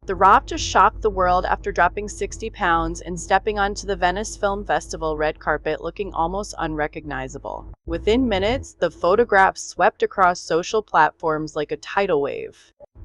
The Rock just shocked the world after dropping 60 pounds and stepping onto the Venice Film Festival red carpet looking almost unrecognizable. Within minutes, the photograph swept across social platforms like a tidal wave.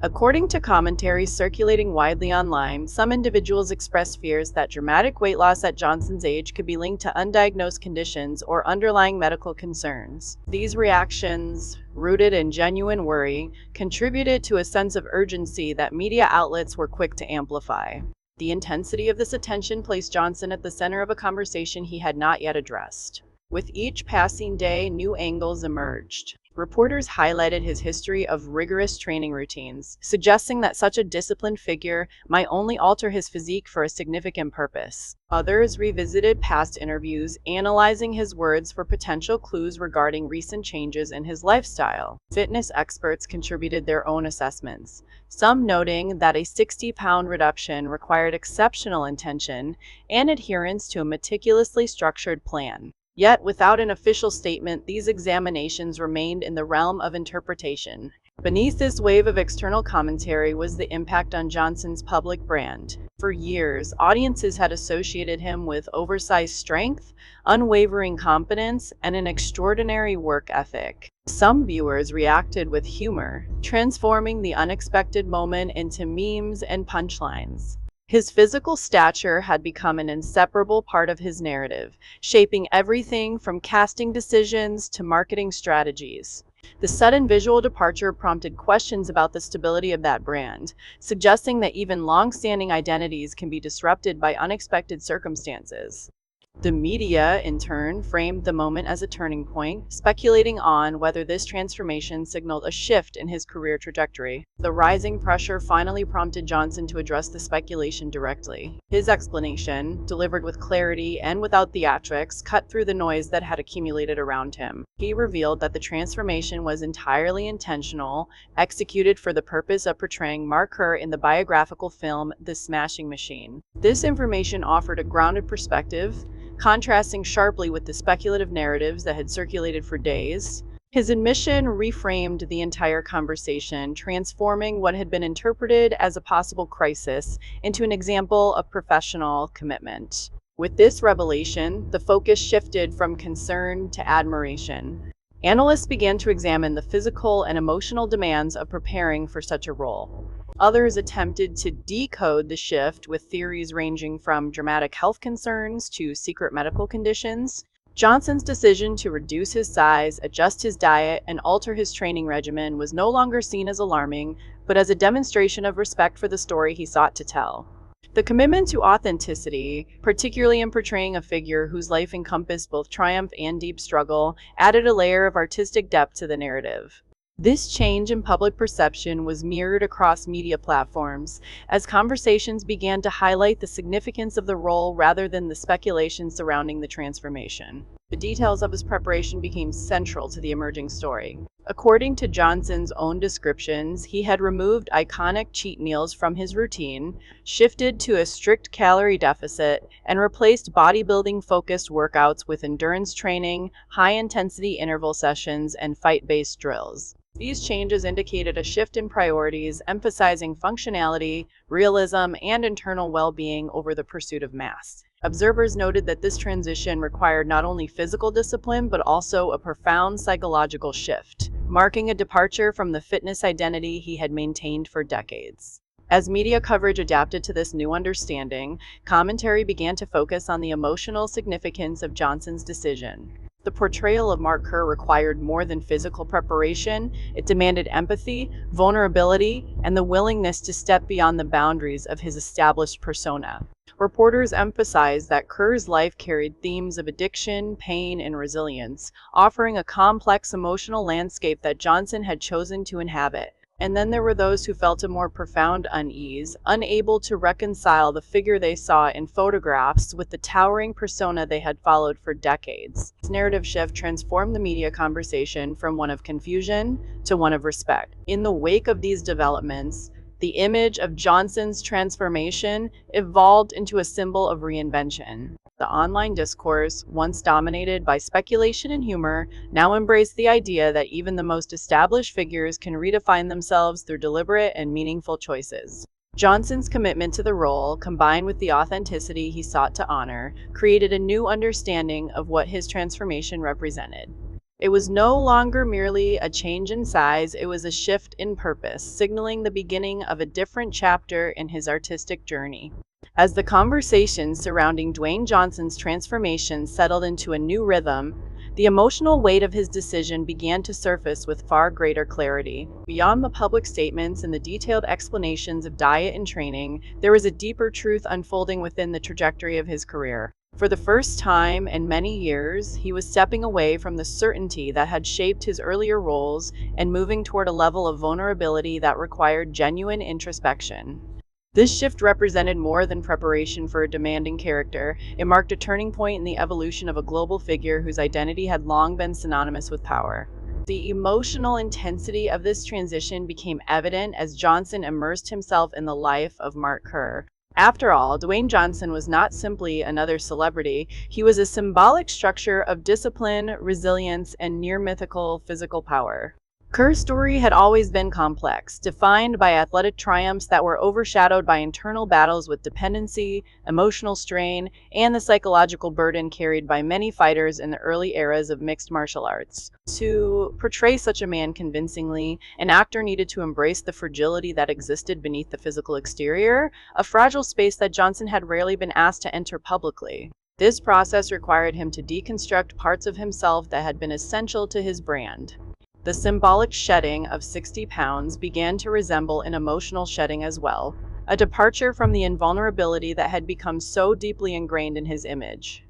According to commentary circulating widely online, some individuals expressed fears that dramatic weight loss at Johnson's age could be linked to undiagnosed conditions or underlying medical concerns. These reactions, rooted in genuine worry, contributed to a sense of urgency that media outlets were quick to amplify. The intensity of this attention placed Johnson at the center of a conversation he had not yet addressed. With each passing day, new angles emerged. Reporters highlighted his history of rigorous training routines, suggesting that such a disciplined figure might only alter his physique for a significant purpose. Others revisited past interviews, analyzing his words for potential clues regarding recent changes in his lifestyle. Fitness experts contributed their own assessments, some noting that a 60-pound reduction required exceptional intention and adherence to a meticulously structured plan. Yet, without an official statement, these examinations remained in the realm of interpretation. Beneath this wave of external commentary was the impact on Johnson's public brand. For years, audiences had associated him with oversized strength, unwavering confidence, and an extraordinary work ethic. Some viewers reacted with humor, transforming the unexpected moment into memes and punchlines. His physical stature had become an inseparable part of his narrative, shaping everything from casting decisions to marketing strategies. The sudden visual departure prompted questions about the stability of that brand, suggesting that even long-standing identities can be disrupted by unexpected circumstances. The media, in turn, framed the moment as a turning point, speculating on whether this transformation signaled a shift in his career trajectory. The rising pressure finally prompted Johnson to address the speculation directly. His explanation, delivered with clarity and without theatrics, cut through the noise that had accumulated around him. He revealed that the transformation was entirely intentional, executed for the purpose of portraying Mark Kerr in the biographical film The Smashing Machine. This information offered a grounded perspective, contrasting sharply with the speculative narratives that had circulated for days. His admission reframed the entire conversation, transforming what had been interpreted as a possible crisis into an example of professional commitment. With this revelation, the focus shifted from concern to admiration. Analysts began to examine the physical and emotional demands of preparing for such a role. Others attempted to decode the shift with theories ranging from dramatic health concerns to secret medical conditions. Johnson's decision to reduce his size, adjust his diet, and alter his training regimen was no longer seen as alarming, but as a demonstration of respect for the story he sought to tell. The commitment to authenticity, particularly in portraying a figure whose life encompassed both triumph and deep struggle, added a layer of artistic depth to the narrative. This change in public perception was mirrored across media platforms, as conversations began to highlight the significance of the role rather than the speculation surrounding the transformation. The details of his preparation became central to the emerging story. According to Johnson's own descriptions, he had removed iconic cheat meals from his routine, shifted to a strict calorie deficit, and replaced bodybuilding-focused workouts with endurance training, high-intensity interval sessions, and fight-based drills. These changes indicated a shift in priorities, emphasizing functionality, realism, and internal well-being over the pursuit of mass. Observers noted that this transition required not only physical discipline but also a profound psychological shift, marking a departure from the fitness identity he had maintained for decades. As media coverage adapted to this new understanding, commentary began to focus on the emotional significance of Johnson's decision. The portrayal of Mark Kerr required more than physical preparation. It demanded empathy, vulnerability, and the willingness to step beyond the boundaries of his established persona. Reporters emphasized that Kerr's life carried themes of addiction, pain, and resilience, offering a complex emotional landscape that Johnson had chosen to inhabit. And then there were those who felt a more profound unease, unable to reconcile the figure they saw in photographs with the towering persona they had followed for decades. This narrative shift transformed the media conversation from one of confusion to one of respect. In the wake of these developments, the image of Johnson's transformation evolved into a symbol of reinvention. The online discourse, once dominated by speculation and humor, now embraced the idea that even the most established figures can redefine themselves through deliberate and meaningful choices. Johnson's commitment to the role, combined with the authenticity he sought to honor, created a new understanding of what his transformation represented. It was no longer merely a change in size, it was a shift in purpose, signaling the beginning of a different chapter in his artistic journey. As the conversation surrounding Dwayne Johnson's transformation settled into a new rhythm, the emotional weight of his decision began to surface with far greater clarity. Beyond the public statements and the detailed explanations of diet and training, there was a deeper truth unfolding within the trajectory of his career. For the first time in many years, he was stepping away from the certainty that had shaped his earlier roles and moving toward a level of vulnerability that required genuine introspection. This shift represented more than preparation for a demanding character. It marked a turning point in the evolution of a global figure whose identity had long been synonymous with power. The emotional intensity of this transition became evident as Johnson immersed himself in the life of Mark Kerr. After all, Dwayne Johnson was not simply another celebrity, he was a symbolic structure of discipline, resilience, and near-mythical physical power. Kerr's story had always been complex, defined by athletic triumphs that were overshadowed by internal battles with dependency, emotional strain, and the psychological burden carried by many fighters in the early eras of mixed martial arts. To portray such a man convincingly, an actor needed to embrace the fragility that existed beneath the physical exterior, a fragile space that Johnson had rarely been asked to enter publicly. This process required him to deconstruct parts of himself that had been essential to his brand. The symbolic shedding of 60 pounds began to resemble an emotional shedding as well, a departure from the invulnerability that had become so deeply ingrained in his image.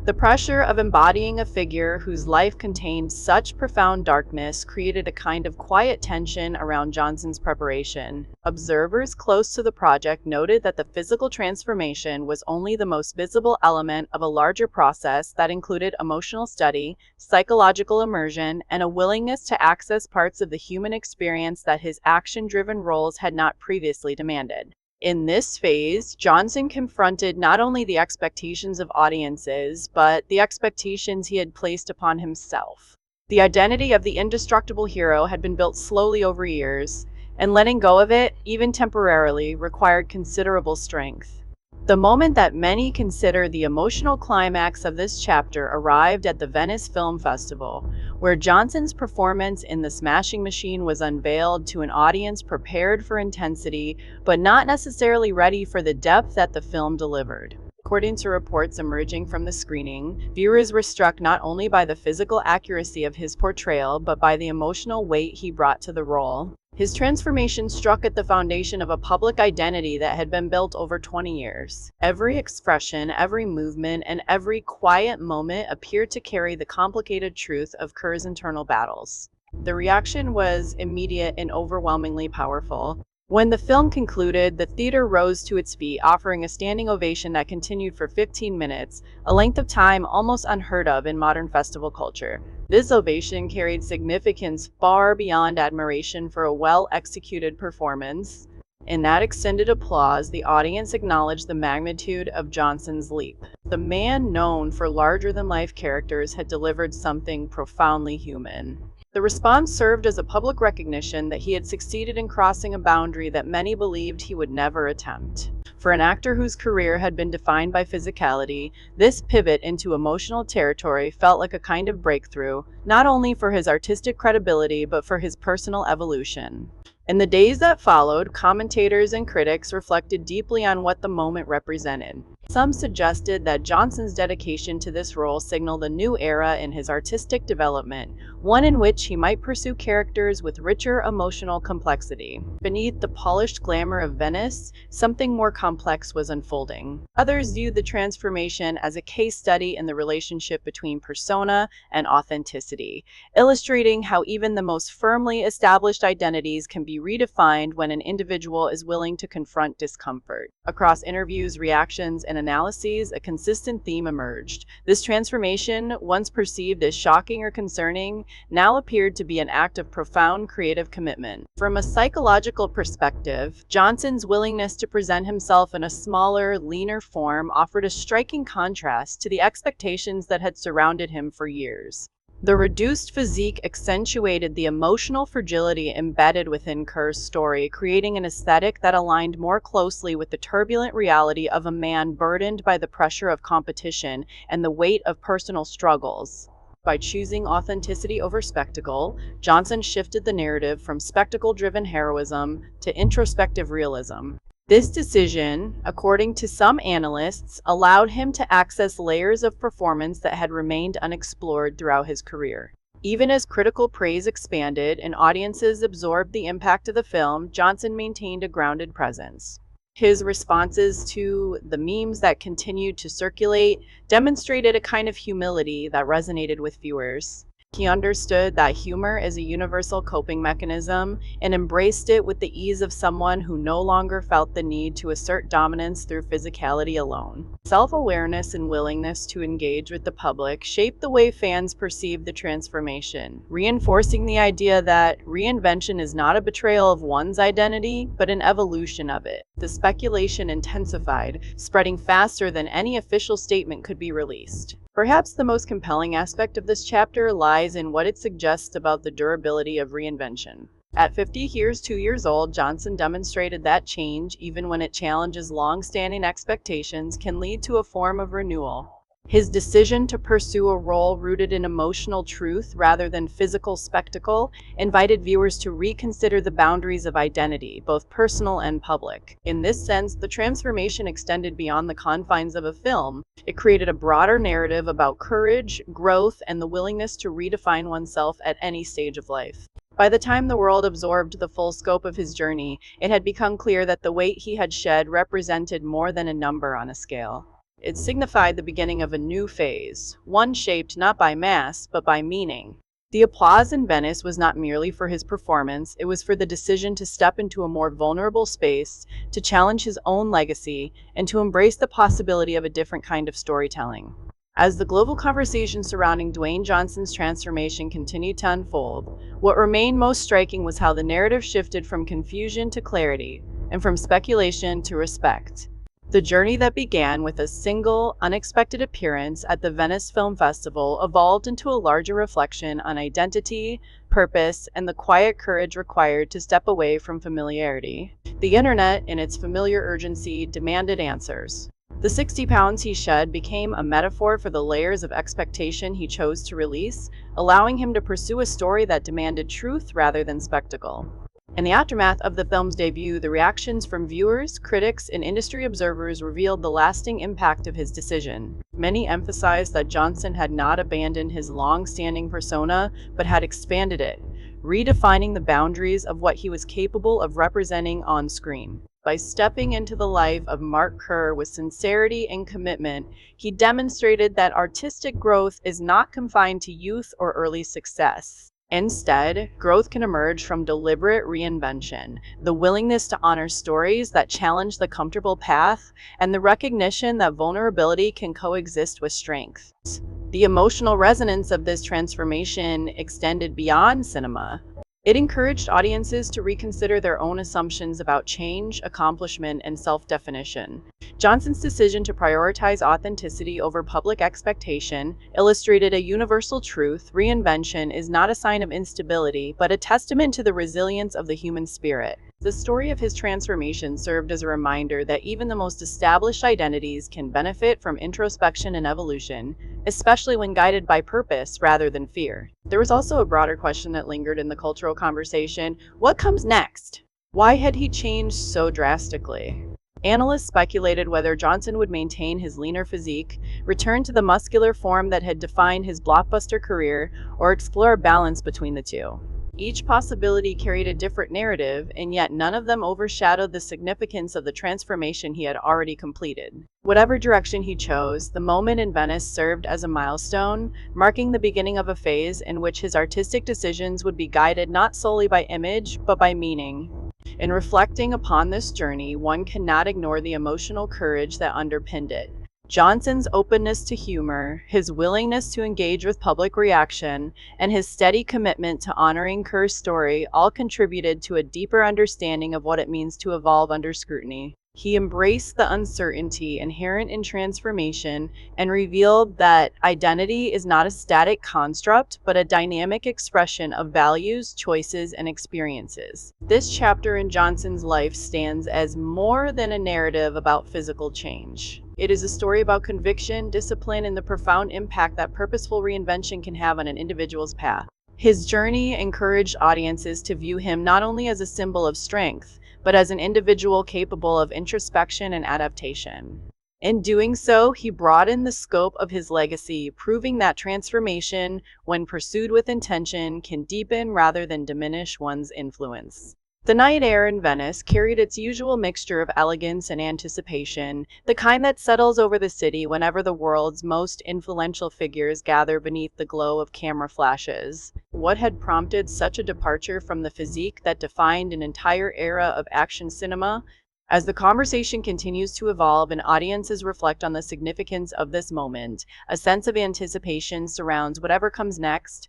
The pressure of embodying a figure whose life contained such profound darkness created a kind of quiet tension around Johnson's preparation. Observers close to the project noted that the physical transformation was only the most visible element of a larger process that included emotional study, psychological immersion, and a willingness to access parts of the human experience that his action-driven roles had not previously demanded. In this phase, Johnson confronted not only the expectations of audiences, but the expectations he had placed upon himself. The identity of the indestructible hero had been built slowly over years, and letting go of it, even temporarily, required considerable strength. The moment that many consider the emotional climax of this chapter arrived at the Venice Film Festival, where Johnson's performance in The Smashing Machine was unveiled to an audience prepared for intensity, but not necessarily ready for the depth that the film delivered. According to reports emerging from the screening, viewers were struck not only by the physical accuracy of his portrayal, but by the emotional weight he brought to the role. His transformation struck at the foundation of a public identity that had been built over 20 years. Every expression, every movement, and every quiet moment appeared to carry the complicated truth of Kerr's internal battles. The reaction was immediate and overwhelmingly powerful. When the film concluded, the theater rose to its feet, offering a standing ovation that continued for 15 minutes, a length of time almost unheard of in modern festival culture. This ovation carried significance far beyond admiration for a well-executed performance. In that extended applause, the audience acknowledged the magnitude of Johnson's leap. The man known for larger-than-life characters had delivered something profoundly human. The response served as a public recognition that he had succeeded in crossing a boundary that many believed he would never attempt. For an actor whose career had been defined by physicality, this pivot into emotional territory felt like a kind of breakthrough, not only for his artistic credibility but for his personal evolution. In the days that followed, commentators and critics reflected deeply on what the moment represented. Some suggested that Johnson's dedication to this role signaled a new era in his artistic development, one in which he might pursue characters with richer emotional complexity. Beneath the polished glamour of Venice, something more complex was unfolding. Others viewed the transformation as a case study in the relationship between persona and authenticity, illustrating how even the most firmly established identities can be redefined when an individual is willing to confront discomfort. Across interviews, reactions, and analyses, a consistent theme emerged. This transformation, once perceived as shocking or concerning, now appeared to be an act of profound creative commitment. From a psychological perspective, Johnson's willingness to present himself in a smaller, leaner form offered a striking contrast to the expectations that had surrounded him for years. The reduced physique accentuated the emotional fragility embedded within Kerr's story, creating an aesthetic that aligned more closely with the turbulent reality of a man burdened by the pressure of competition and the weight of personal struggles. By choosing authenticity over spectacle, Johnson shifted the narrative from spectacle-driven heroism to introspective realism. This decision, according to some analysts, allowed him to access layers of performance that had remained unexplored throughout his career. Even as critical praise expanded and audiences absorbed the impact of the film, Johnson maintained a grounded presence. His responses to the memes that continued to circulate demonstrated a kind of humility that resonated with viewers. He understood that humor is a universal coping mechanism and embraced it with the ease of someone who no longer felt the need to assert dominance through physicality alone. Self-awareness and willingness to engage with the public shaped the way fans perceived the transformation, reinforcing the idea that reinvention is not a betrayal of one's identity, but an evolution of it. The speculation intensified, spreading faster than any official statement could be released. Perhaps the most compelling aspect of this chapter lies in what it suggests about the durability of reinvention. At 2 years old, Johnson demonstrated that change, even when it challenges long-standing expectations, can lead to a form of renewal. His decision to pursue a role rooted in emotional truth rather than physical spectacle invited viewers to reconsider the boundaries of identity, both personal and public. In this sense, the transformation extended beyond the confines of a film. It created a broader narrative about courage, growth, and the willingness to redefine oneself at any stage of life. By the time the world absorbed the full scope of his journey, it had become clear that the weight he had shed represented more than a number on a scale. It signified the beginning of a new phase, one shaped not by mass, but by meaning. The applause in Venice was not merely for his performance, it was for the decision to step into a more vulnerable space, to challenge his own legacy, and to embrace the possibility of a different kind of storytelling. As the global conversation surrounding Dwayne Johnson's transformation continued to unfold, what remained most striking was how the narrative shifted from confusion to clarity, and from speculation to respect. The journey that began with a single, unexpected appearance at the Venice Film Festival evolved into a larger reflection on identity, purpose, and the quiet courage required to step away from familiarity. The internet, in its familiar urgency, demanded answers. The 60 pounds he shed became a metaphor for the layers of expectation he chose to release, allowing him to pursue a story that demanded truth rather than spectacle. In the aftermath of the film's debut, the reactions from viewers, critics, and industry observers revealed the lasting impact of his decision. Many emphasized that Johnson had not abandoned his long-standing persona, but had expanded it, redefining the boundaries of what he was capable of representing on screen. By stepping into the life of Mark Kerr with sincerity and commitment, he demonstrated that artistic growth is not confined to youth or early success. Instead, growth can emerge from deliberate reinvention, the willingness to honor stories that challenge the comfortable path, and the recognition that vulnerability can coexist with strength. The emotional resonance of this transformation extended beyond cinema. It encouraged audiences to reconsider their own assumptions about change, accomplishment, and self-definition. Johnson's decision to prioritize authenticity over public expectation illustrated a universal truth: reinvention is not a sign of instability, but a testament to the resilience of the human spirit. The story of his transformation served as a reminder that even the most established identities can benefit from introspection and evolution, especially when guided by purpose rather than fear. There was also a broader question that lingered in the cultural conversation: what comes next? Why had he changed so drastically? Analysts speculated whether Johnson would maintain his leaner physique, return to the muscular form that had defined his blockbuster career, or explore a balance between the two. Each possibility carried a different narrative, and yet none of them overshadowed the significance of the transformation he had already completed. Whatever direction he chose, the moment in Venice served as a milestone, marking the beginning of a phase in which his artistic decisions would be guided not solely by image, but by meaning. In reflecting upon this journey, one cannot ignore the emotional courage that underpinned it. Johnson's openness to humor, his willingness to engage with public reaction, and his steady commitment to honoring Kerr's story all contributed to a deeper understanding of what it means to evolve under scrutiny. He embraced the uncertainty inherent in transformation and revealed that identity is not a static construct, but a dynamic expression of values, choices, and experiences. This chapter in Johnson's life stands as more than a narrative about physical change. It is a story about conviction, discipline, and the profound impact that purposeful reinvention can have on an individual's path. His journey encouraged audiences to view him not only as a symbol of strength, but as an individual capable of introspection and adaptation. In doing so, he broadened the scope of his legacy, proving that transformation, when pursued with intention, can deepen rather than diminish one's influence. The night air in Venice carried its usual mixture of elegance and anticipation, the kind that settles over the city whenever the world's most influential figures gather beneath the glow of camera flashes. What had prompted such a departure from the physique that defined an entire era of action cinema? As the conversation continues to evolve and audiences reflect on the significance of this moment, a sense of anticipation surrounds whatever comes next.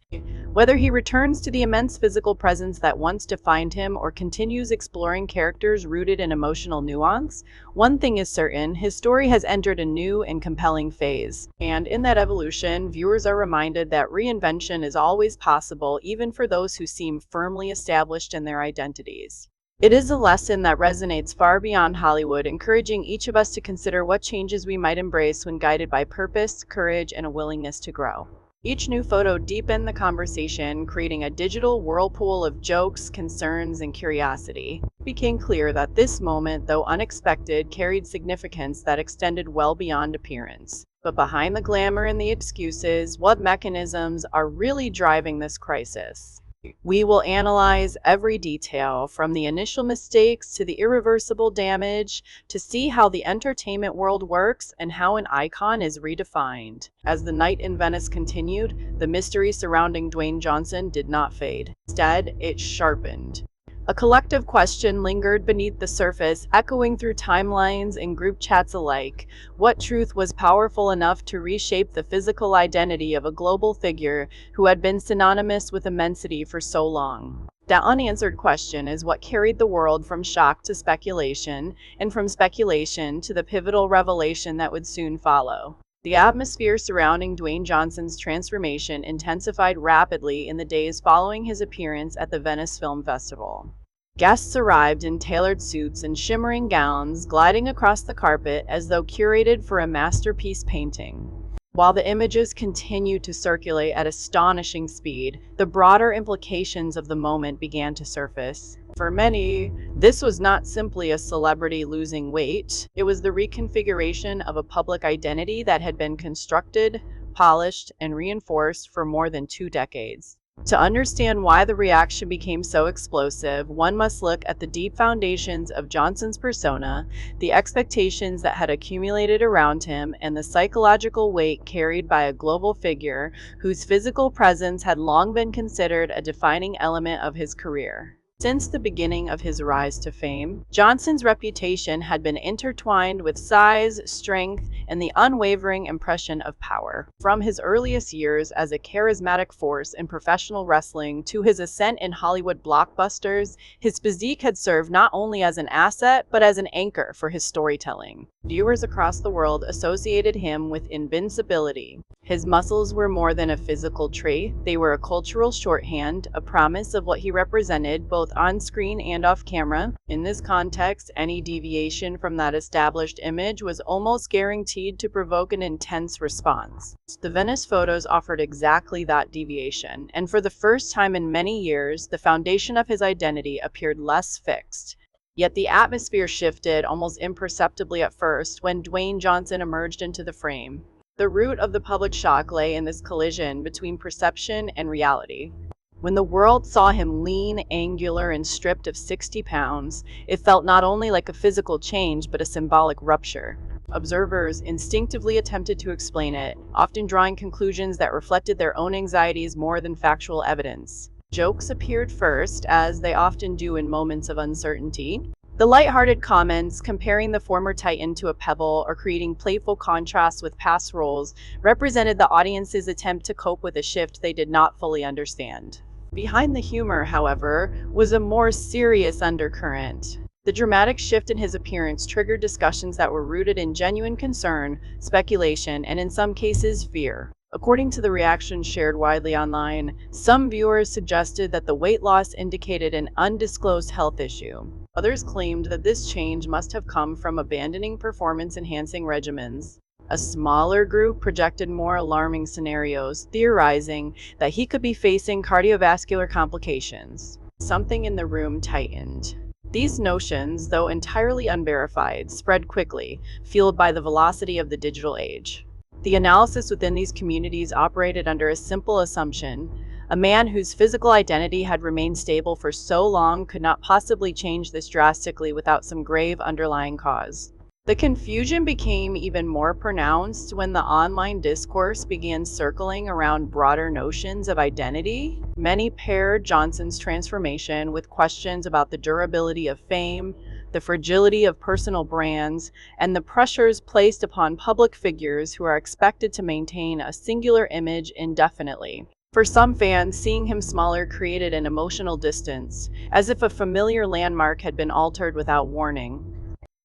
Whether he returns to the immense physical presence that once defined him or continues exploring characters rooted in emotional nuance, one thing is certain: his story has entered a new and compelling phase. And in that evolution, viewers are reminded that reinvention is always possible, even for those who seem firmly established in their identities. It is a lesson that resonates far beyond Hollywood, encouraging each of us to consider what changes we might embrace when guided by purpose, courage, and a willingness to grow. Each new photo deepened the conversation, creating a digital whirlpool of jokes, concerns, and curiosity. It became clear that this moment, though unexpected, carried significance that extended well beyond appearance. But behind the glamour and the excuses, what mechanisms are really driving this crisis? We will analyze every detail, from the initial mistakes to the irreversible damage, to see how the entertainment world works and how an icon is redefined. As the night in Venice continued, the mystery surrounding Dwayne Johnson did not fade. Instead, it sharpened. A collective question lingered beneath the surface, echoing through timelines and group chats alike. What truth was powerful enough to reshape the physical identity of a global figure who had been synonymous with immensity for so long? That unanswered question is what carried the world from shock to speculation, and from speculation to the pivotal revelation that would soon follow. The atmosphere surrounding Dwayne Johnson's transformation intensified rapidly in the days following his appearance at the Venice Film Festival. Guests arrived in tailored suits and shimmering gowns, gliding across the carpet as though curated for a masterpiece painting. While the images continued to circulate at astonishing speed, the broader implications of the moment began to surface. For many, this was not simply a celebrity losing weight. It was the reconfiguration of a public identity that had been constructed, polished, and reinforced for more than 2 decades. To understand why the reaction became so explosive, one must look at the deep foundations of Johnson's persona, the expectations that had accumulated around him, and the psychological weight carried by a global figure whose physical presence had long been considered a defining element of his career. Since the beginning of his rise to fame, Johnson's reputation had been intertwined with size, strength, and the unwavering impression of power. From his earliest years as a charismatic force in professional wrestling to his ascent in Hollywood blockbusters, his physique had served not only as an asset, but as an anchor for his storytelling. Viewers across the world associated him with invincibility. His muscles were more than a physical trait, they were a cultural shorthand, a promise of what he represented both on screen and off camera. In this context, any deviation from that established image was almost guaranteed to provoke an intense response. The Venice photos offered exactly that deviation, and for the first time in many years, the foundation of his identity appeared less fixed. Yet the atmosphere shifted almost imperceptibly at first when Dwayne Johnson emerged into the frame. The root of the public shock lay in this collision between perception and reality. When the world saw him lean, angular, and stripped of 60 pounds, it felt not only like a physical change, but a symbolic rupture. Observers instinctively attempted to explain it, often drawing conclusions that reflected their own anxieties more than factual evidence. Jokes appeared first, as they often do in moments of uncertainty. The lighthearted comments, comparing the former Titan to a pebble or creating playful contrasts with past roles, represented the audience's attempt to cope with a shift they did not fully understand. Behind the humor, however, was a more serious undercurrent. The dramatic shift in his appearance triggered discussions that were rooted in genuine concern, speculation, and in some cases, fear. According to the reactions shared widely online, some viewers suggested that the weight loss indicated an undisclosed health issue. Others claimed that this change must have come from abandoning performance-enhancing regimens. A smaller group projected more alarming scenarios, theorizing that he could be facing cardiovascular complications. Something in the room tightened. These notions, though entirely unverified, spread quickly, fueled by the velocity of the digital age. The analysis within these communities operated under a simple assumption: a man whose physical identity had remained stable for so long could not possibly change this drastically without some grave underlying cause. The confusion became even more pronounced when the online discourse began circling around broader notions of identity. Many paired Johnson's transformation with questions about the durability of fame, the fragility of personal brands, and the pressures placed upon public figures who are expected to maintain a singular image indefinitely. For some fans, seeing him smaller created an emotional distance, as if a familiar landmark had been altered without warning.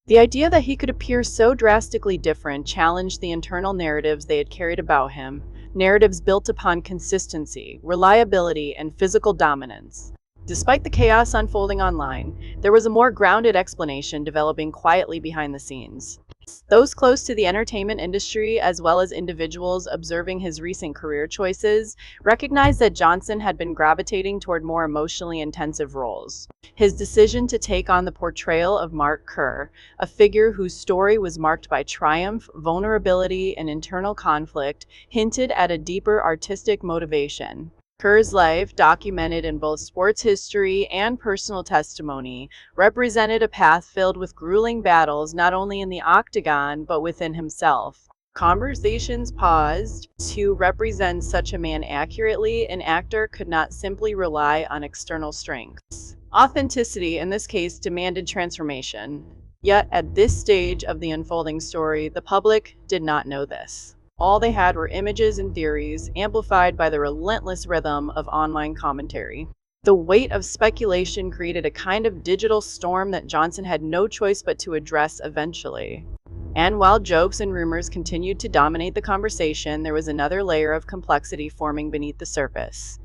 The idea that he could appear so drastically different challenged the internal narratives they had carried about him, narratives built upon consistency, reliability, and physical dominance. Despite the chaos unfolding online, there was a more grounded explanation developing quietly behind the scenes. Those close to the entertainment industry, as well as individuals observing his recent career choices, recognized that Johnson had been gravitating toward more emotionally intensive roles. His decision to take on the portrayal of Mark Kerr, a figure whose story was marked by triumph, vulnerability, and internal conflict, hinted at a deeper artistic motivation. Kerr's life, documented in both sports history and personal testimony, represented a path filled with grueling battles not only in the octagon but within himself. Conversations paused. To represent such a man accurately, an actor could not simply rely on external strengths. Authenticity, in this case, demanded transformation. Yet, at this stage of the unfolding story, the public did not know this. All they had were images and theories, amplified by the relentless rhythm of online commentary. The weight of speculation created a kind of digital storm that Johnson had no choice but to address eventually. And while jokes and rumors continued to dominate the conversation, there was another layer of complexity forming beneath the surface.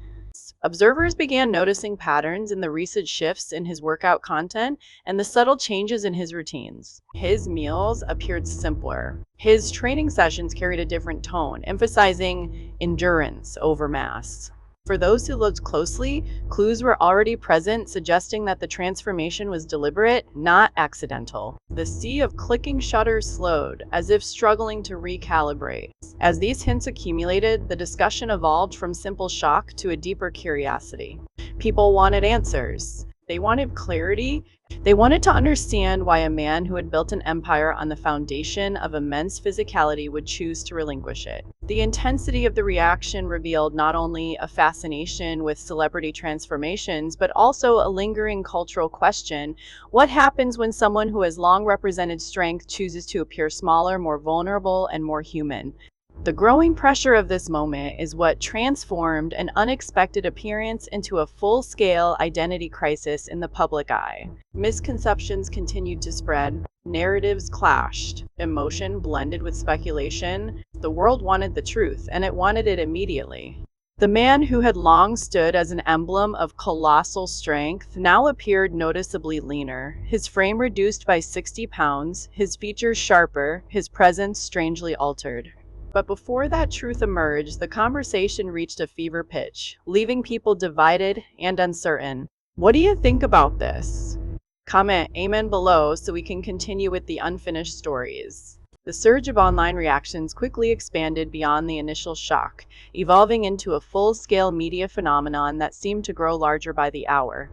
Observers began noticing patterns in the recent shifts in his workout content and the subtle changes in his routines. His meals appeared simpler. His training sessions carried a different tone, emphasizing endurance over mass. For those who looked closely, clues were already present, suggesting that the transformation was deliberate, not accidental. The sea of clicking shutters slowed, as if struggling to recalibrate. As these hints accumulated, the discussion evolved from simple shock to a deeper curiosity. People wanted answers. They wanted clarity. They wanted to understand why a man who had built an empire on the foundation of immense physicality would choose to relinquish it. The intensity of the reaction revealed not only a fascination with celebrity transformations, but also a lingering cultural question: what happens when someone who has long represented strength chooses to appear smaller, more vulnerable, and more human? The growing pressure of this moment is what transformed an unexpected appearance into a full-scale identity crisis in the public eye. Misconceptions continued to spread. Narratives clashed. Emotion blended with speculation. The world wanted the truth, and it wanted it immediately. The man who had long stood as an emblem of colossal strength now appeared noticeably leaner, his frame reduced by 60 pounds, his features sharper, his presence strangely altered. But before that truth emerged, the conversation reached a fever pitch, leaving people divided and uncertain. What do you think about this? Comment amen below so we can continue with the unfinished stories. The surge of online reactions quickly expanded beyond the initial shock, evolving into a full-scale media phenomenon that seemed to grow larger by the hour.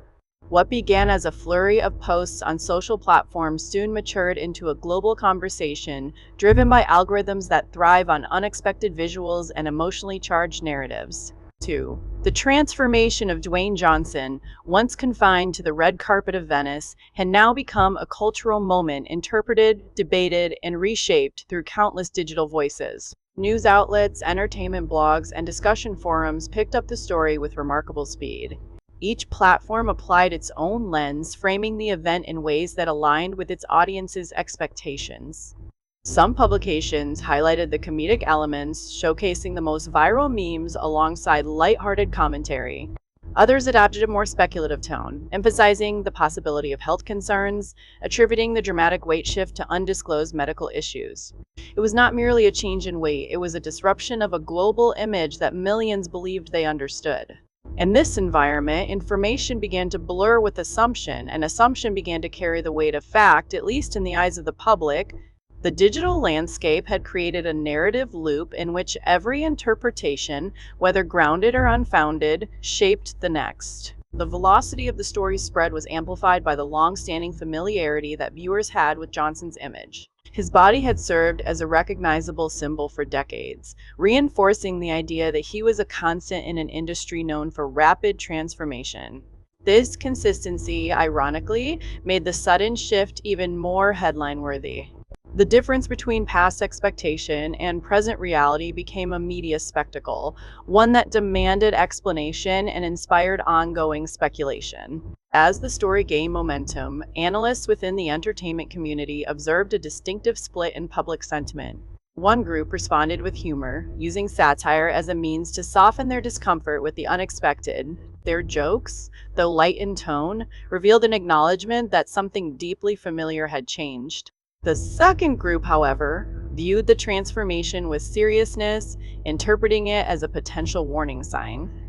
What began as a flurry of posts on social platforms soon matured into a global conversation driven by algorithms that thrive on unexpected visuals and emotionally charged narratives. 2. The transformation of Dwayne Johnson, once confined to the red carpet of Venice, had now become a cultural moment interpreted, debated, and reshaped through countless digital voices. News outlets, entertainment blogs, and discussion forums picked up the story with remarkable speed. Each platform applied its own lens, framing the event in ways that aligned with its audience's expectations. Some publications highlighted the comedic elements, showcasing the most viral memes alongside lighthearted commentary. Others adopted a more speculative tone, emphasizing the possibility of health concerns, attributing the dramatic weight shift to undisclosed medical issues. It was not merely a change in weight, it was a disruption of a global image that millions believed they understood. In this environment, information began to blur with assumption, and assumption began to carry the weight of fact, at least in the eyes of the public. The digital landscape had created a narrative loop in which every interpretation, whether grounded or unfounded, shaped the next. The velocity of the story's spread was amplified by the long-standing familiarity that viewers had with Johnson's image. His body had served as a recognizable symbol for decades, reinforcing the idea that he was a constant in an industry known for rapid transformation. This consistency, ironically, made the sudden shift even more headline-worthy. The difference between past expectation and present reality became a media spectacle, one that demanded explanation and inspired ongoing speculation. As the story gained momentum, analysts within the entertainment community observed a distinctive split in public sentiment. One group responded with humor, using satire as a means to soften their discomfort with the unexpected. Their jokes, though light in tone, revealed an acknowledgement that something deeply familiar had changed. The second group, however, viewed the transformation with seriousness, interpreting it as a potential warning sign.